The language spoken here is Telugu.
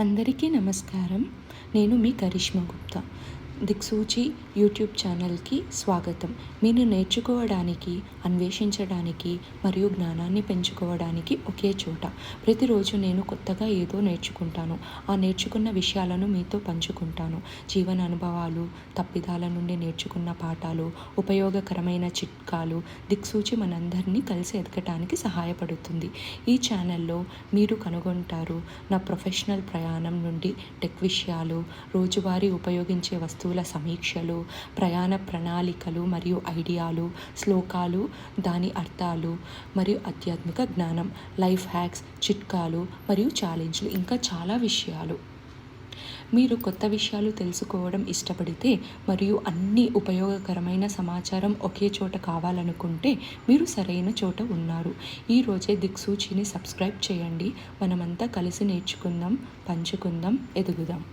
అందరికీ నమస్కారం. నేను మీ కరిష్మా గుప్తా. దిక్సూచి యూట్యూబ్ ఛానల్కి స్వాగతం. మీరు నేర్చుకోవడానికి, అన్వేషించడానికి మరియు జ్ఞానాన్ని పెంచుకోవడానికి ఒకే చోట. ప్రతిరోజు నేను కొత్తగా ఏదో నేర్చుకుంటాను. ఆ నేర్చుకున్న విషయాలను మీతో పంచుకుంటాను. జీవన అనుభవాలు, తప్పిదాల నుండి నేర్చుకున్న పాఠాలు, ఉపయోగకరమైన చిట్కాలు. దిక్సూచి మనందరినీ కలిసి ఎదగటానికి సహాయపడుతుంది. ఈ ఛానల్లో మీరు కనుగొంటారు నా ప్రొఫెషనల్ ప్రయాణం నుండి టెక్ విషయాలు, రోజువారీ ఉపయోగించే వస్తువుల సమీక్షలు, ప్రయాణ ప్రణాళికలు మరియు ఐడియాలు, శ్లోకాలు, దాని అర్థాలు మరియు ఆధ్యాత్మిక జ్ఞానం, లైఫ్ హ్యాక్స్, చిట్కాలు మరియు ఛాలెంజ్లు, ఇంకా చాలా విషయాలు. మీరు కొత్త విషయాలు తెలుసుకోవడం ఇష్టపడితే మరియు అన్ని ఉపయోగకరమైన సమాచారం ఒకే చోట కావాలనుకుంటే మీరు సరైన చోట ఉన్నారు. ఈరోజే దిక్సూచిని సబ్స్క్రైబ్ చేయండి. మనమంతా కలిసి నేర్చుకుందాం, పంచుకుందాం, ఎదుగుదాం.